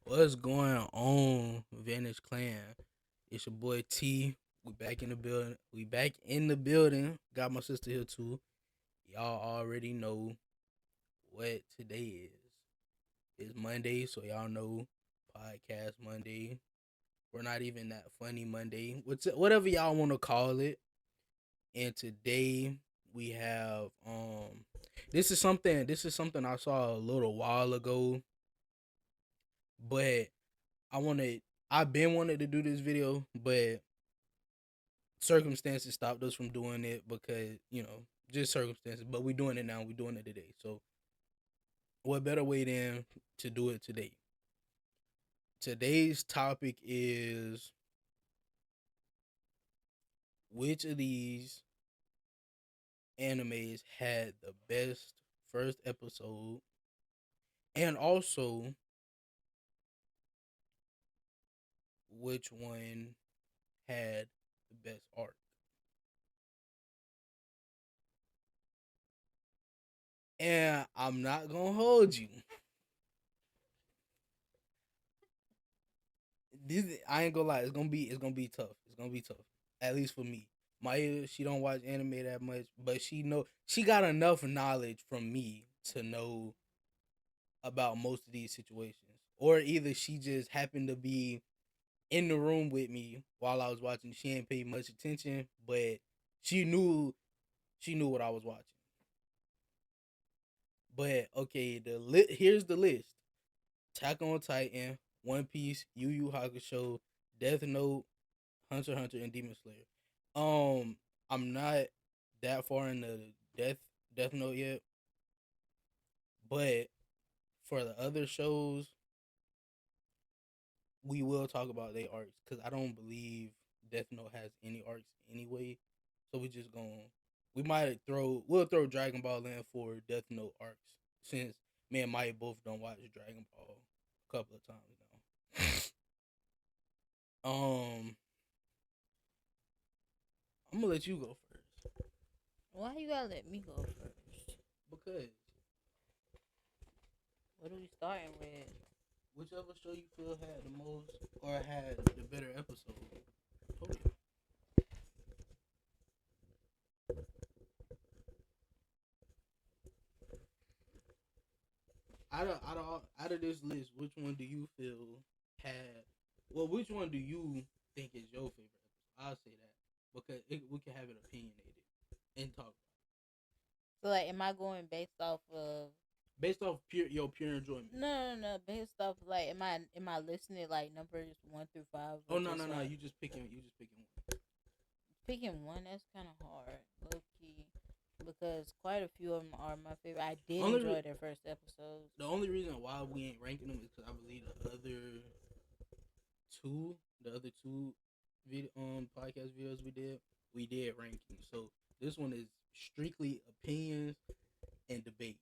What's going on, Vanish Clan? It's your boy T. We back in the building. We back in the building. Got my sister here too. Y'all already know what today is. It's Monday, so y'all know podcast Monday. We're not even that funny Monday. Whatever y'all want to call it. And today we have this is something I saw a little while ago, but I wanted I've been wanting to do this video, but circumstances stopped us from doing it because just circumstances. But we're doing it now. We're doing it today. So what better way than to do it today? Today's topic is which of these animes had the best first episode, and also which one had the best arc. And I'm not gonna hold you. I ain't gonna lie. It's gonna be tough. It's gonna be tough. At least for me. Maya, she don't watch anime that much, but she got enough knowledge from me to know about most of these situations. Or either she just happened to be in the room with me while I was watching. She ain't paid much attention, but she knew she knew what I was watching. But okay, here's the list: Attack on Titan, One Piece, Yu Yu Hakusho, Death Note, Hunter x Hunter, and Demon Slayer. I'm not that far in the Death Note yet, but for the other shows, we will talk about their arcs because I don't believe Death Note has any arcs anyway. So we'll throw Dragon Ball in for Death Note arcs since me and Maya both don't watch Dragon Ball a couple of times now. I'm gonna let you go first Why you gotta let me go first? because What are we starting with? whichever show you feel had the most or had the better episode. Oh, out of this list, which one do you feel had? Well, which one do you think is your favorite episode? I'll say that because we can have it opinionated and talk So like, am I going based off of? based off pure enjoyment. No. Based off like, am I listening like numbers 1 through 5? Oh Or no just no no! like You just picking one. picking one? That's kind of hard, low key, because quite a few of them are my favorite. I did Only enjoy their first episodes. the only reason why we ain't ranking them is because I believe two the other two podcast videos we did rankings. So this one is strictly opinions and debate.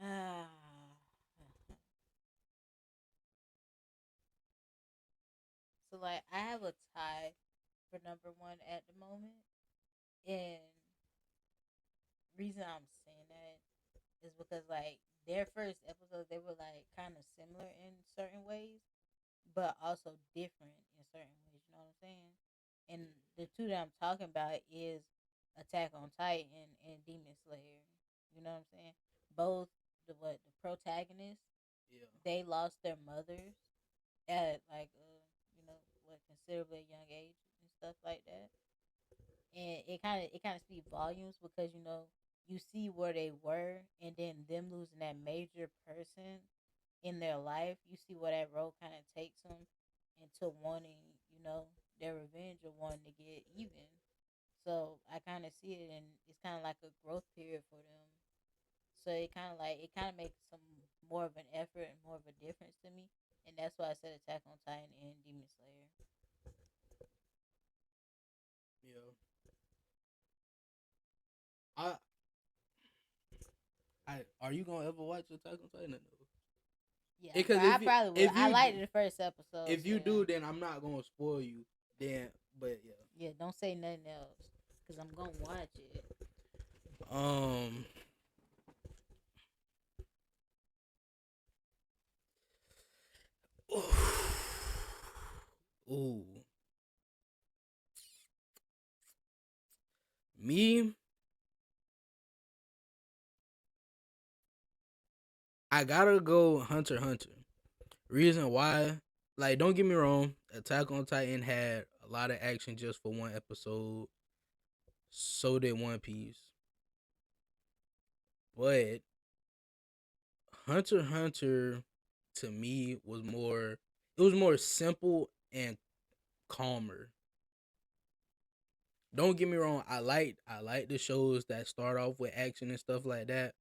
Ah, so like, I have a tie for number one at the moment, and reason I'm saying that is because like their first episodes they were like kind of similar in certain ways, but also different in certain ways. You know what I'm saying? And the two that I'm talking about is Attack on Titan and Demon Slayer. You know what I'm saying? Both the protagonists, Yeah. they lost their mothers at like what, considerably young age and stuff like that, and it kind of speaks volumes because you see where they were, and then them losing that major person in their life. You see where that road kind of takes them into wanting their revenge or wanting to get even. So I kind of see it, and it's kind of like a growth period for them. So it kind of makes some more of an effort and more of a difference to me, and that's why I said Attack on Titan and Demon Slayer. Yeah. I are you gonna ever watch Attack on Titan? No. Yeah, Because I probably will. if I you liked the first episode, if so you yeah. do, then I'm not gonna spoil you. Then, but yeah. Yeah, don't say nothing else, cause I'm gonna watch it. Um, Ooh, me, I gotta go Hunter x Hunter. Reason why, like, don't get me wrong, Attack on Titan had a lot of action just for one episode. So did One Piece, but Hunter x Hunter to me was more. It was more simple and calmer. Don't get me wrong. I like the shows that start off with action and stuff like that.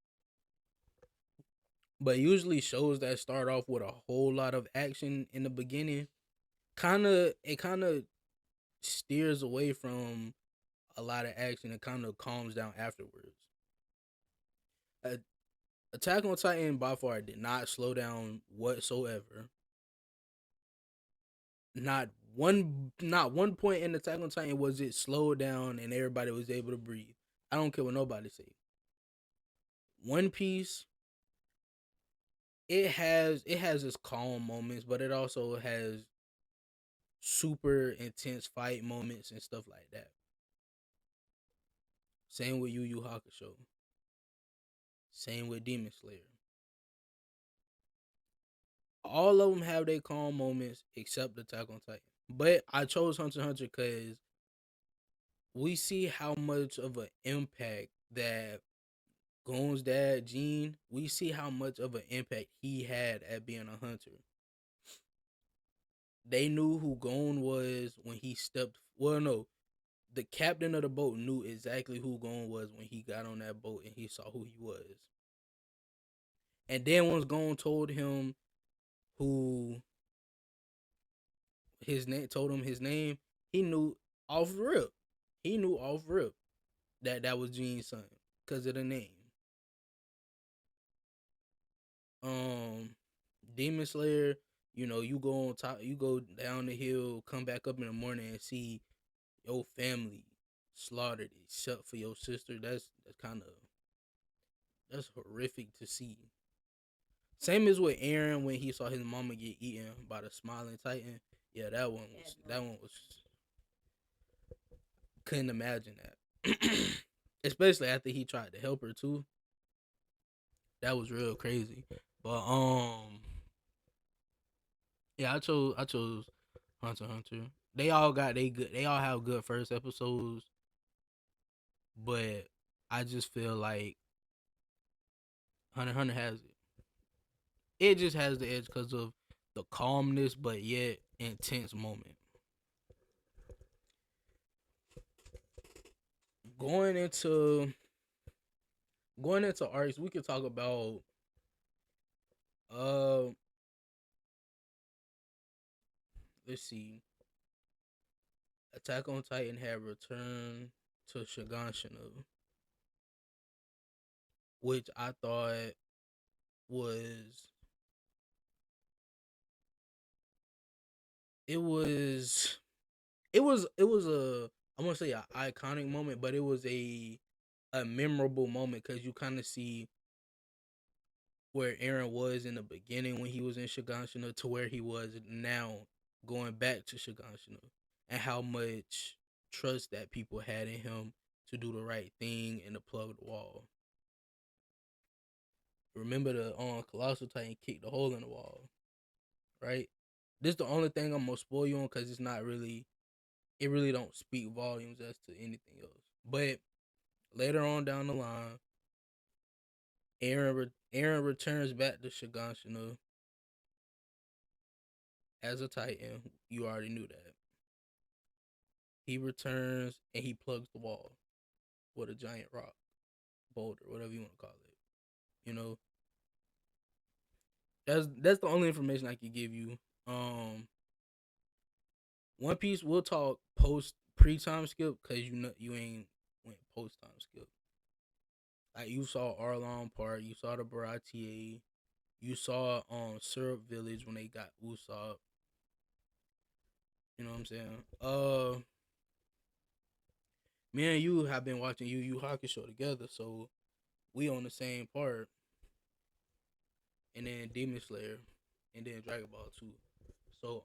But usually shows that start off with a whole lot of action in the beginning, kind of steers away from a lot of action and kind of calms down afterwards. Uh, Attack on Titan by far did not slow down whatsoever. Not one point in Attack on Titan was it slowed down and everybody was able to breathe. I don't care what nobody say. One Piece, it has its calm moments, but it also has super intense fight moments and stuff like that. Same with Yu Yu Hakusho. Same with Demon Slayer. All of them have their calm moments except Attack on Titan. But I chose Hunter x Hunter because we see how much of an impact that Gon's dad, Gene, we see how much of an impact he had at being a hunter. They knew who Gon was when he stepped. Well, no, the captain of the boat knew exactly who Gon was when he got on that boat and he saw who he was. And then once Gon told him who his name, told him his name, he knew off rip. He knew off rip that that was Gene's son because of the name. Um, Demon Slayer, you go on top, you go down the hill, come back up in the morning and see your family slaughtered except for your sister. That's kind of that's horrific to see. Same as with Aaron when he saw his mama get eaten by the smiling titan. Yeah, that one was couldn't imagine that. Especially after he tried to help her too. That was real crazy. But yeah, I chose Hunter x Hunter. They all got they all have good first episodes, but I just feel like Hunter x Hunter has it. It just has the edge because of the calmness, but yet intense moment. Going into going into arcs, we could talk about uh let's see. Attack on Titan had returned to Shiganshina, which I thought was it was it was a I want to say an iconic moment, but it was a memorable moment because you kind of see where Aaron was in the beginning when he was in Shiganshina to where he was now going back to Shiganshina, and how much trust that people had in him to do the right thing and to plug the wall. Remember the Colossal Titan kicked the hole in the wall, right? This is the only thing I'm gonna spoil you on because it's not really it really don't speak volumes as to anything else. But later on down the line, Aaron returns back to Shiganshina as a Titan. You already knew that. He returns and he plugs the wall with a giant rock, boulder, whatever you want to call it. You know, that's the only information I can give you. Um, One Piece we'll talk post pre time skip because you ain't went post time skip. Like you saw Arlong Park, you saw the Baratier, you saw Syrup Village when they got Usopp. You know what I'm saying? Me and you have been watching Yu Yu Hakusho together, so we on the same part. And then Demon Slayer, and then Dragon Ball too. So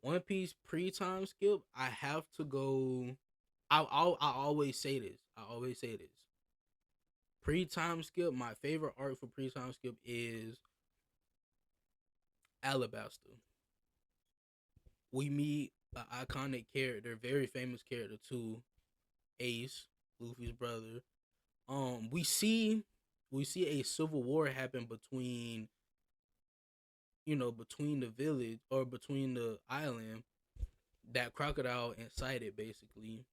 One Piece pre time skip, I have to go. I always say this. I always say this. Pre time skip. My favorite arc for pre time skip is Alabasta. We meet an iconic character, very famous character too, Ace, Luffy's brother. We see a civil war happen between the village or between the island that Crocodile incited basically.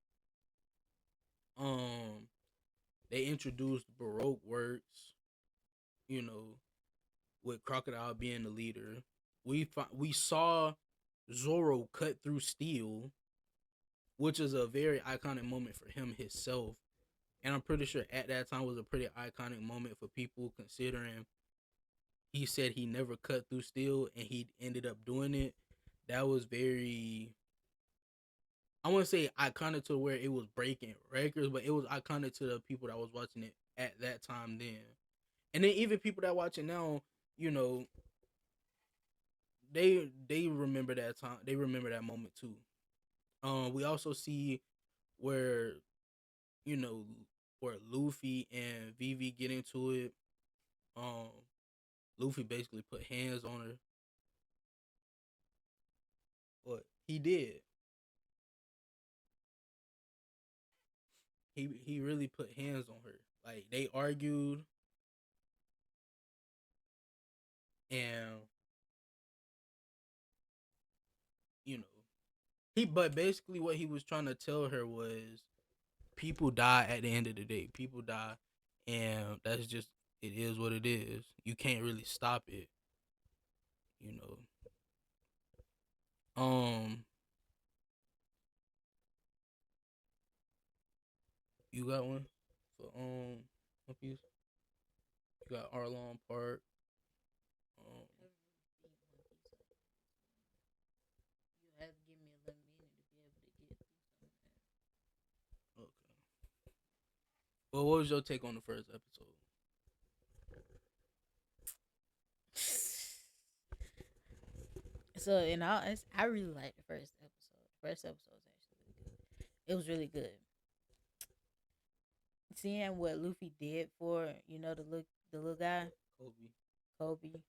Um, they introduced Baroque works, you know, with Crocodile being the leader. We saw Zoro cut through steel, which is a very iconic moment for him himself. And I'm pretty sure at that time was a pretty iconic moment for people considering he said he never cut through steel and he ended up doing it. That was very, I want to say iconic to where it was breaking records, but it was iconic to the people that was watching it at that time then. And then even people that watch it now, you know, they remember that time. They remember that moment too. We also see where you know where Luffy and Vivi get into it. Um, Luffy basically put hands on her. But he did. He really put hands on her. Like they argued, and you know but basically what he was trying to tell her was people die at the end of the day. People die, and that's just it is what it is. You can't really stop it. You know. Um, you got one for One Piece. You got Arlong Park. Um, I never really seen One Piece like that. You have to give me a little minute to be able to get through some of that. okay. Well, what was your take on the first episode? So in all honesty, I really liked the first episode. The first episode was actually really good. It was really good. Seeing what Luffy did for the little guy, Kobe. Kobe.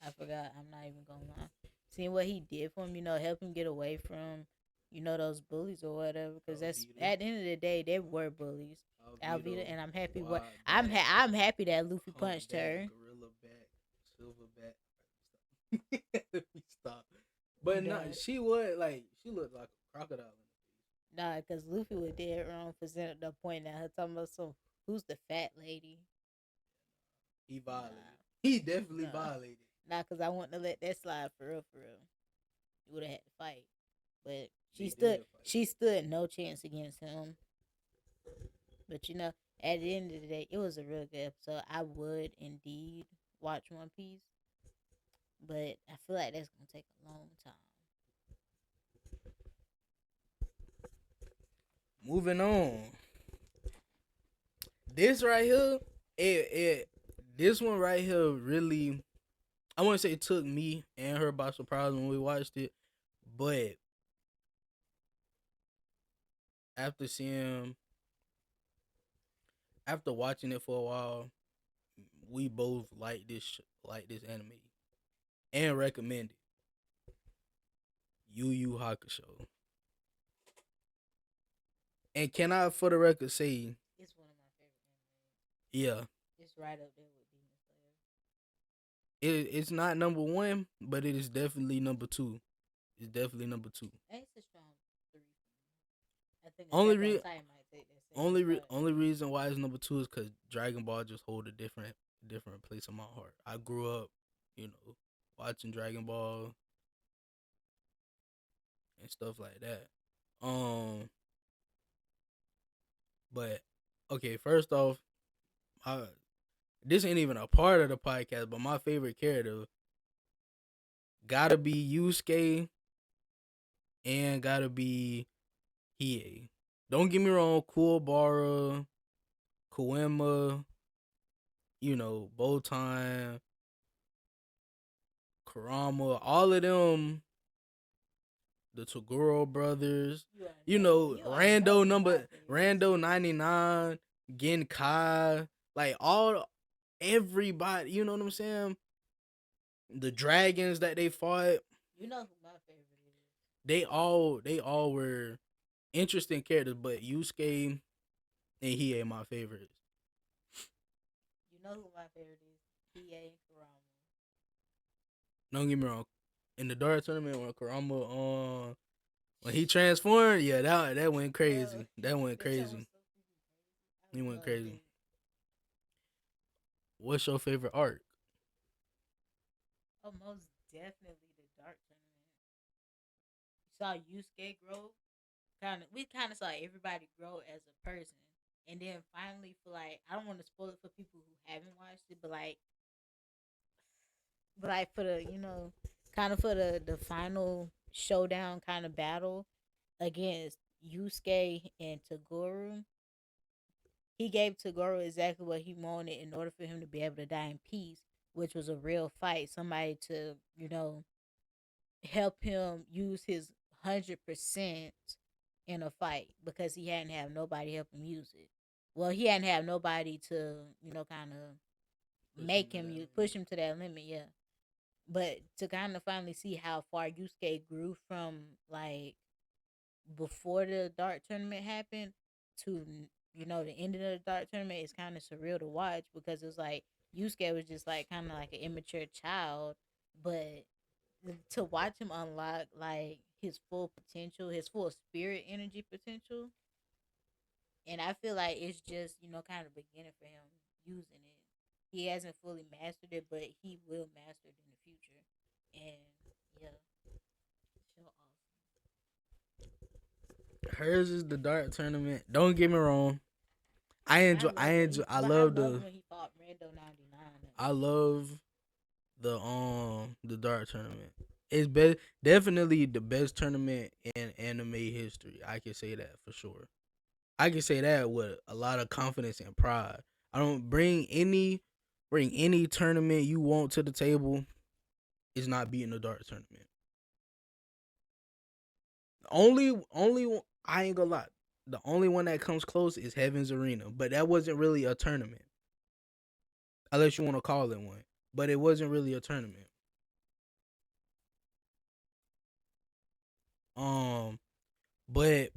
I forgot. I'm not even gonna lie. Seeing what he did for him, help him get away from, those bullies or whatever. Because that's Alvita. at the end of the day, they were bullies. Alvita, and I'm happy. Wide I'm back, I'm happy that Luffy punched humpback, her. gorilla back, silverback. Let me stop. But not Duh. she looked like a crocodile in Nah, because Luffy was dead wrong for the point at her talking about who's the fat lady? the face. He violated. Nah, He definitely nah, violated. nah. Because I want to let that slide for real, for real. You would have had to fight, but They did fight. she stood no chance against him. But at the end of the day, it was a really good episode. I would indeed watch One Piece, but I feel like that's gonna take a long time. Moving on. This right here, it this one right here really, I want to say it took me and her by surprise when we watched it, but after seeing after watching it for a while, we both like this anime and recommend it. Yu Yu Hakusho. And can I, for the record, say, It's one of my favorite animes. yeah, It's right up there with Demon Slayer. it's not number one, but it is definitely number two. It's definitely number two. It's a strong three for me. I think Only Attack on re- Titan might take that second spot. only reason why it's number two is because Dragon Ball just hold a different place in my heart. I grew up, you know, watching Dragon Ball and stuff like that. Um, but okay, first off, I, this ain't even a part of the podcast, but my favorite character gotta be Yusuke and gotta be Hiei. Don't get me wrong, Kuwabara, Koema, Bowtime, Karama, all of them, the Toguro brothers, You already know who my favorite Rando is. 99, Genkai, like all everybody, you know what I'm saying? The dragons that they fought, You know who my favorite is. they all were interesting characters, but Yusuke and Hiei my favorites. You know who my favorite is. Hiei and Kurama. Don't get me wrong. In the Dart tournament when Karama when he transformed, yeah, that went Yo, crazy. That went that show was crazy. so freaking crazy. He I went loved crazy. it. What's your favorite arc? Oh, most definitely the Dark Tournament. You saw Yusuke grow. We kind of saw everybody grow as a person, and then finally, for like, I don't want to spoil it for people who haven't watched it, but like for the kind of for the final showdown kind of battle against Yusuke and Toguro, he gave Toguro exactly what he wanted in order for him to be able to die in peace, which was a real fight. Somebody to help him use his 100% in a fight because he hadn't have nobody help him use it. Well, he hadn't have nobody to kind of make him push him to that limit. Yeah, but to kind of finally see how far Yusuke grew from like before the dark tournament happened to the ending of the dark tournament is kind of surreal to watch because it's like Yusuke was just like kind of like an immature child, but to watch him unlock like his full potential, his full spirit energy potential, and I feel like it's just kind of beginning for him using it. He hasn't fully mastered it, but he will master it in the future. And yeah, so awesome. Hers is the Dart tournament. Don't get me wrong. I And I enjoy. I love enjoy. when he fought Rando 99. I love the Dart tournament. It's definitely the best tournament in anime history. I can say that for sure. I can say that with a lot of confidence and pride. I don't bring any tournament you want to the table. Is not beating the Dart tournament. I ain't gonna lie. The only one that comes close is Heaven's Arena, but that wasn't really a tournament, unless you want to call it one. But it wasn't really a tournament. Um, but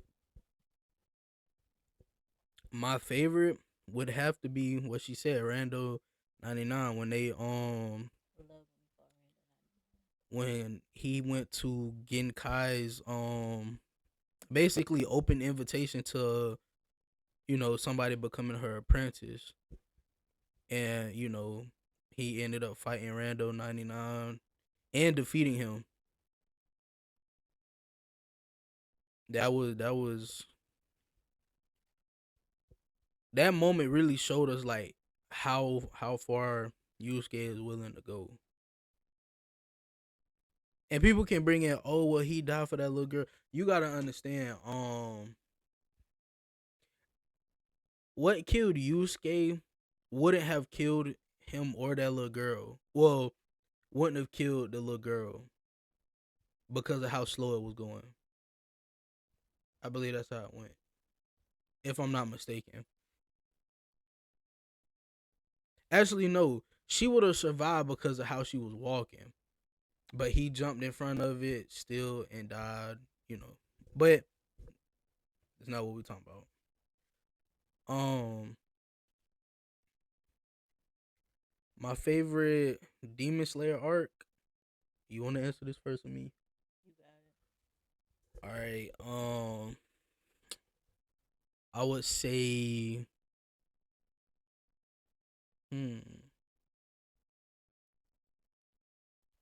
my favorite would have to be what she said, Rando 99 when they I love when he fought Rando 99. when he went to Genkai's basically open invitation to somebody becoming her apprentice, and he ended up fighting Rando 99 and defeating him. That was that moment really showed us like how far Yusuke is willing to go. And people can bring in, oh well, he died for that little girl. You gotta understand, what killed Yusuke wouldn't have killed him or that little girl. Well, wouldn't have killed the little girl because of how slow it was going. I believe that's how it went, if I'm not mistaken. Actually, no, she would have survived because of how she was walking, but he jumped in front of it still and died. You know, but it's not what we're talking about. Um, my favorite Demon Slayer arc. You want to answer this first with me? You got it. All right. I would say, hmm,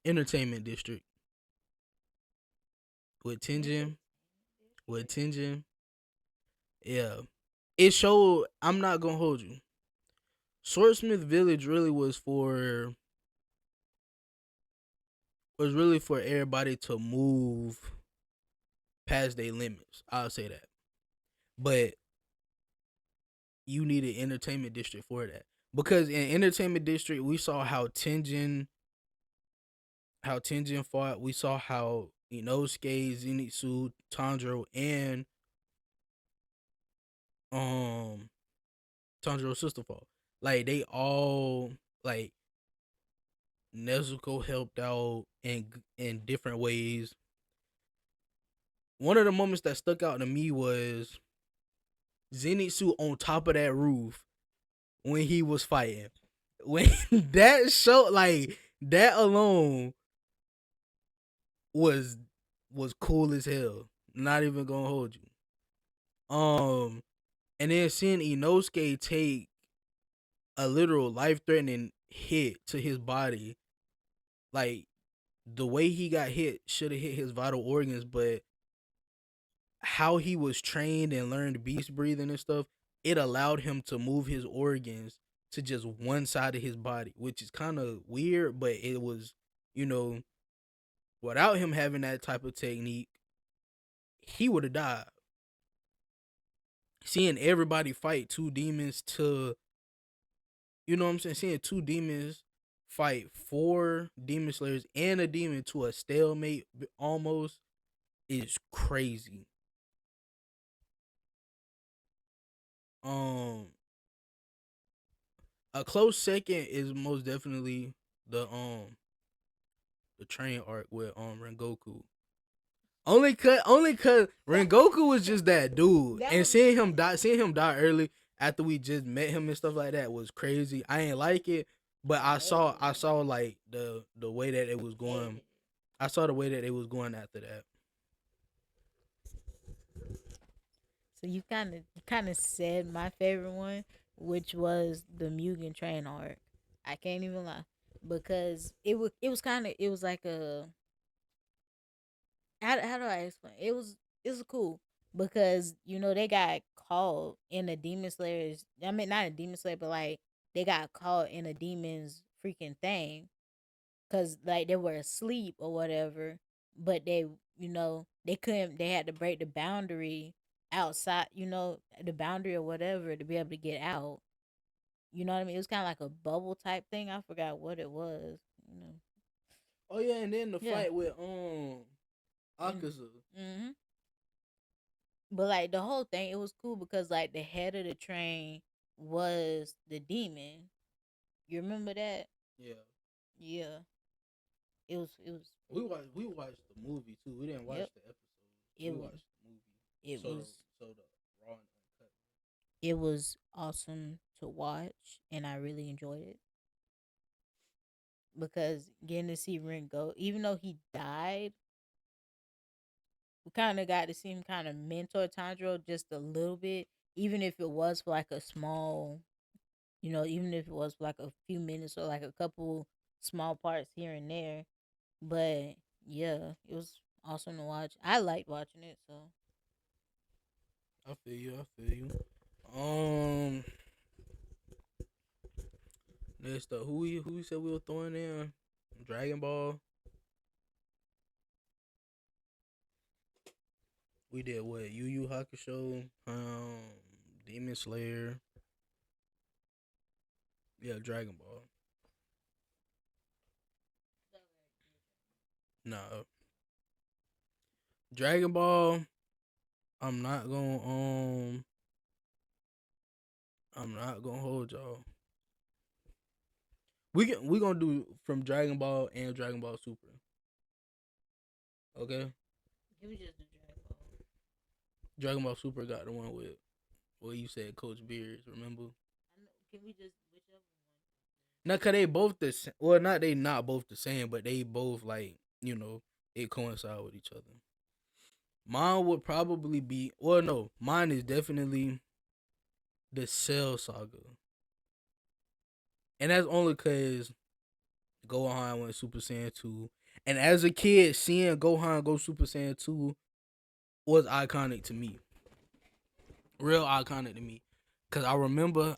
Entertainment District with Tenjin. Entertainment With district. Tenjin, yeah, it showed. I'm not gonna hold you. Swordsmith Village really for everybody to move past their limits. I'll say that, but you need an entertainment district for that because in entertainment district we saw how Tenjin how Tenjin fought. We saw how Inosuke, Zenitsu, Tanjiro, and um Tanjiro's sister fought. Like they all like Nezuko helped out in different ways. One of the moments that stuck out to me was Zenitsu on top of that roof when he was fighting. When that show like that alone was was cool as hell. Not even gonna hold you. And then seeing Inosuke take a literal life threatening hit to his body, like the way he got hit should have hit his vital organs, but how he was trained and learned beast breathing and stuff, it allowed him to move his organs to just one side of his body, which is kind of weird, but it was, you know, without him having that type of technique, he would have died. Seeing everybody fight two demons to, you know what I'm saying? Seeing two demons fight four demon slayers and a demon to a stalemate almost is crazy. Um, a close second is most definitely the train arc with Rengoku. Only cause Rengoku was just that dude, That and was seeing him die early after we just met him and stuff like that was crazy. I ain't like it, but I hated I it. saw like the way that it was Hated going. it. I saw the way that it was going after that. So you kind of said my favorite one, which was the Mugen Train arc. I can't even lie, because it was kind of, it was like a, how do I explain? It was cool because they got caught in a demon slayer's. I mean, not a demon slayer, but like they got caught in a demon's freaking thing because like they were asleep or whatever, but they couldn't. They had to break the boundary outside. The boundary or whatever to be able to get out. You know what I mean? It was kind of like a bubble type thing. I forgot what it was. You know. Oh yeah, and then the Yeah. fight with And. Akaza. Mhm. But like the whole thing, it was cool because like the head of the train was the demon. You remember that? Yeah, Yeah. It was we watched the movie too. We didn't watch yep. the episode. It We was watched the movie. it So the was so the raw and uncut. it was awesome to watch and I really enjoyed it because getting to see Ringo, even though he died, we kind of got to see him kind of mentor Tanjiro just a little bit, even if it was for like a small, even if it was for like a few minutes or like a couple small parts here and there. But yeah, it was awesome to watch. I liked watching it, so I feel you. I feel you. Um, next up, who we said we were throwing in? Dragon Ball. We did what? Yu Yu Hakusho. Demon Slayer. Yeah, Dragon Ball. No, Dragon Ball. I'm not gonna I'm not gonna hold y'all. We gonna do from Dragon Ball and Dragon Ball Super. Okay, can we just do Dragon Ball? Dragon Ball Super got the one with what you said, Coach Beards. Remember? I know, can we just whichever one? Not cause they both the well, not they not both the same, but they both like it coincide with each other. Mine would probably be well, no, mine is definitely the Cell Saga, and that's only cause Gohan went Super Saiyan 2, and as a kid, seeing Gohan go Super Saiyan 2 was iconic to me, real iconic to me, cause I remember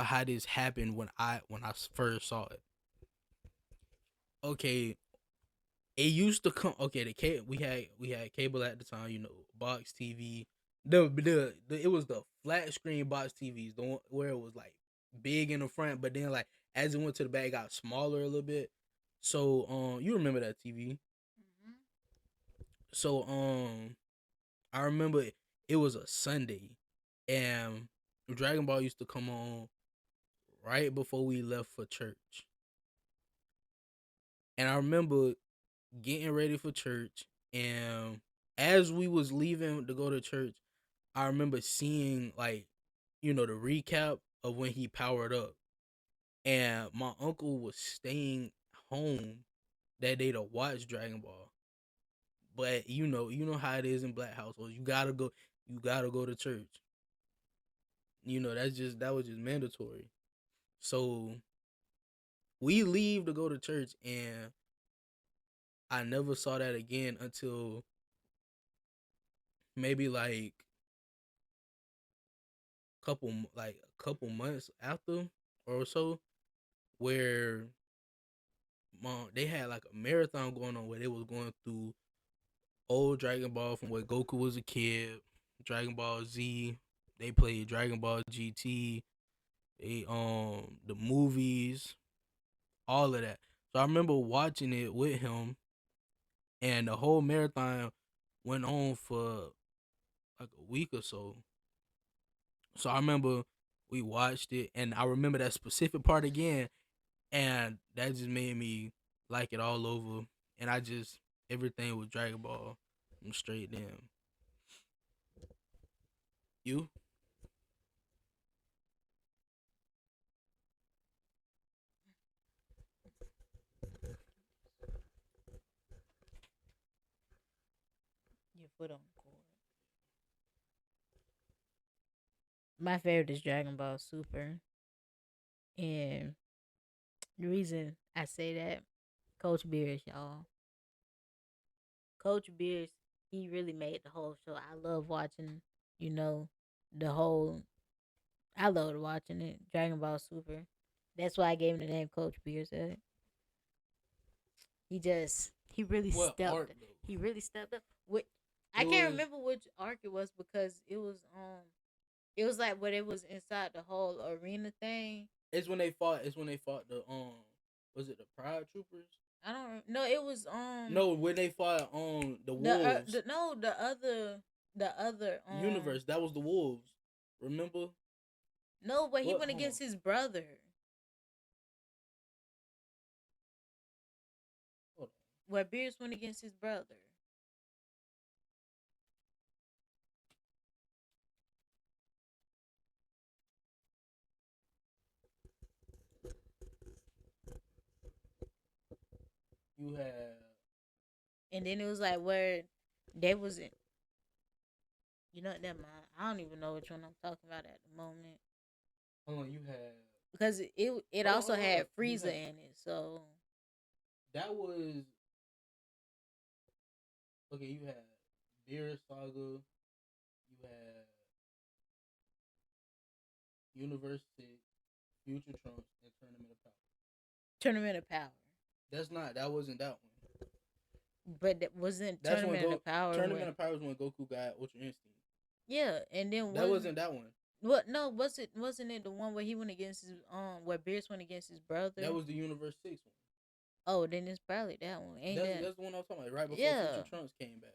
how this happened when I first saw it. Okay, it used to come. Okay, we had cable at the time. Box TV. It was the flat screen box TVs, the one where it was like big in the front, but then like as it went to the back, it got smaller a little bit. So you remember that TV? Mm-hmm. So I remember it was a Sunday, and Dragon Ball used to come on right before we left for church. And I remember getting ready for church, and as we was leaving to go to church, I remember seeing, like, the recap of when he powered up. And my uncle was staying home that day to watch Dragon Ball. But you know how it is in black households. You gotta go to church. That was just mandatory. So we leave to go to church, and I never saw that again until maybe a couple months after or so, where they had like a marathon going on where they was going through old Dragon Ball from when Goku was a kid, Dragon Ball Z. They played Dragon Ball GT. They the movies, all of that. So I remember watching it with him, and the whole marathon went on for like a week or so. So I remember we watched it, and I remember that specific part again, and that just made me like it all over. And I just everything with Dragon Ball, I'm straight then. You? Your foot on the cord. My favorite is Dragon Ball Super, and the reason I say that, Coach Beers, y'all. Coach Beers, he really made the whole show. I love watching, you know, the whole. I loved watching it. Dragon Ball Super. That's why I gave him the name Coach Beers. He really What stepped. art though? He really stepped up. What I It can't was. remember which arc it was because it was like when it was inside the whole arena thing. It's when they fought. It's when they fought the Was it the Pride Troopers? I don't know. It was No, when they fought the the wolves no the other universe. That was the wolves. Remember no, but he what? went Hold on. against his brother. Hold Where Beerus went against his brother. on. You had. And then it was like where they was in, never mind. I don't even know which one I'm talking about at the moment. Hold on. You had. Because it Hold on. also Hold on. Hold on. had You Frieza had. in it. So That was okay. You had Beerus Saga. You had Universe 6, Future Trunks, and Tournament of Power. Tournament of Power. That's not. That wasn't that one. But that wasn't That's when Tournament Go of Power Tournament where of Power is when Goku got Ultra Instinct. yeah, and then That wasn't wasn't that one. what no, wasn't it the one where he went against his where Beerus went against his That brother? was the Universe 6 one. Oh, then it's probably that one. Ain't that That's the one I was talking about. Right before Future yeah. Trunks came back.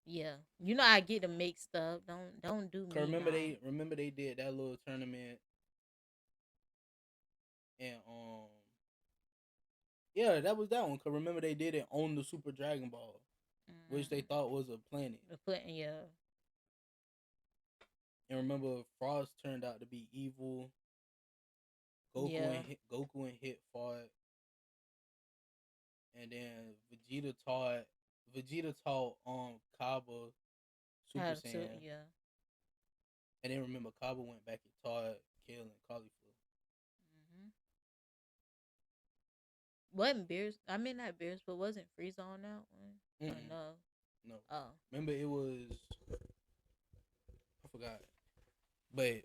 Yeah. I get to mixed up. Don't do Cause me wrong. remember they did that little tournament, and yeah, that was that one. Cause remember they did it on the Super Dragon Ball, which they Mm-hmm. thought was a planet. Yeah. And remember Frost turned out to be evil. Yeah. Goku and Hit fought, and then Vegeta taught Kaba Super How to Saiyan, yeah. and then remember Kaba went back and taught Kale and Cauliflower. Mm-hmm. Wasn't Beers? I mean not Beers, but wasn't Frieza on that one? Or Mm-mm, no? no, Oh. remember it was I forgot, but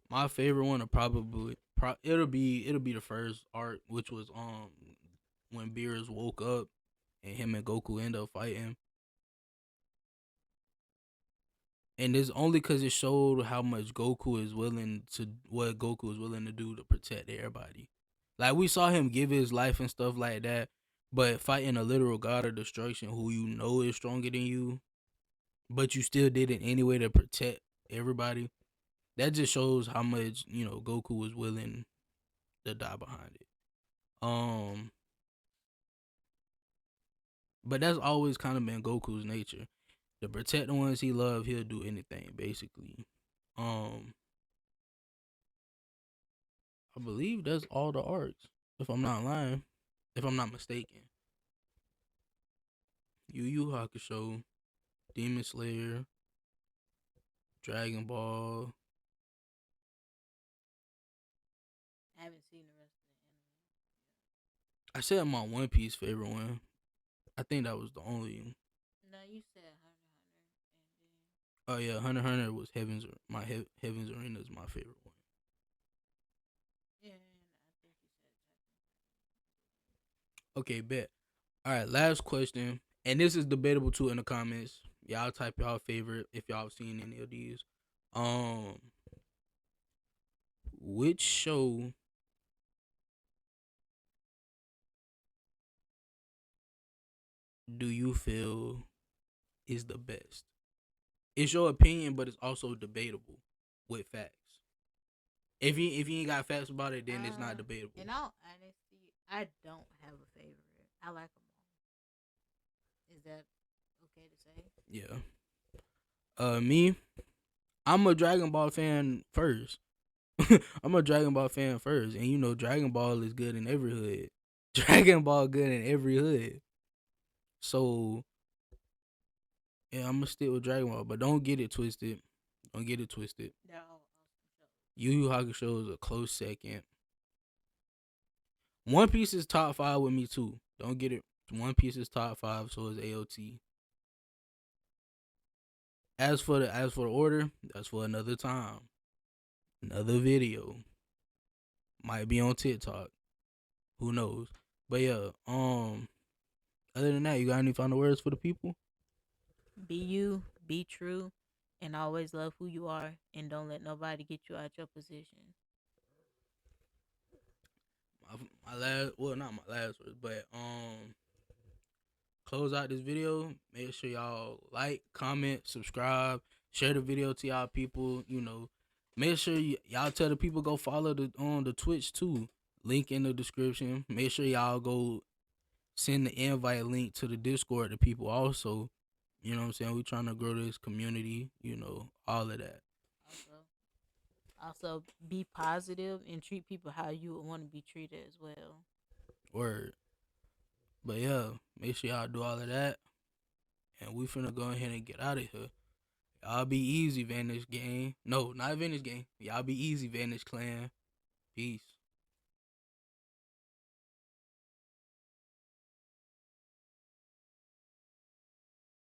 my favorite one will it'll be the first arc, which was when Beerus woke up and him and Goku end up fighting. And it's only because it showed how much Goku is willing to what Goku is willing to do to protect everybody. Like we saw him give his life and stuff like that, but fighting a literal god of destruction who you know is stronger than you, but you still did it anyway to protect everybody. That just shows how much Goku was willing to die behind it. Um, but that's always kind of been Goku's nature. To protect the ones he loved, he'll do anything basically. Um, I believe that's all the arcs, if I'm not lying, if I'm not mistaken. Yu Yu Hakusho, Demon Slayer, Dragon Ball. I haven't seen the rest of the anime. I said my One Piece favorite one. I think that was the only. No, you said Hunter Hunter, and then Oh yeah, Hunter x Hunter was Heaven's Arena is my favorite one. and I think you said Okay, bet. All right, last question, and this is debatable too in the comments. Y'all type y'all favorite if y'all have seen any of these. Um, which show do you feel is the best? It's your opinion, but it's also debatable with facts. If you ain't got facts about it, then it's not debatable. in all honesty, I don't have a favorite. I like them all. Is that okay to say? Yeah. Me, I'm a Dragon Ball fan first. I'm a Dragon Ball fan first, and Dragon Ball is good in every hood. Dragon Ball good in every hood. So yeah, I'm gonna stick with Dragon Ball, but don't get it twisted. Don't get it twisted. They're all awesome shows. Yu Yu Hakusho is a close second. One Piece is top five with me too. Don't get it. One Piece is top five, so is AOT. As for the order, that's for another time, another video. Might be on TikTok. Who knows? But yeah, other than that, you got any final words for the people? Be you, be true, and always love who you are, and don't let nobody get you out your position. My last, well, not my last words, but close out this video. Make sure y'all like, comment, subscribe, share the video to y'all people. Make sure y'all tell the people go follow the on the Twitch too. Link in the description. Make sure y'all go send the invite link to the Discord to people also. You know what I'm saying? We trying to grow this community. All of that. Also, also be positive and treat people how you would want to be treated as well. Word. But yeah, make sure y'all do all of that. And we finna go ahead and get out of here. Y'all be easy, Vanish Gang. No, not Vanish Gang. Y'all be easy, Vanish Clan. Peace.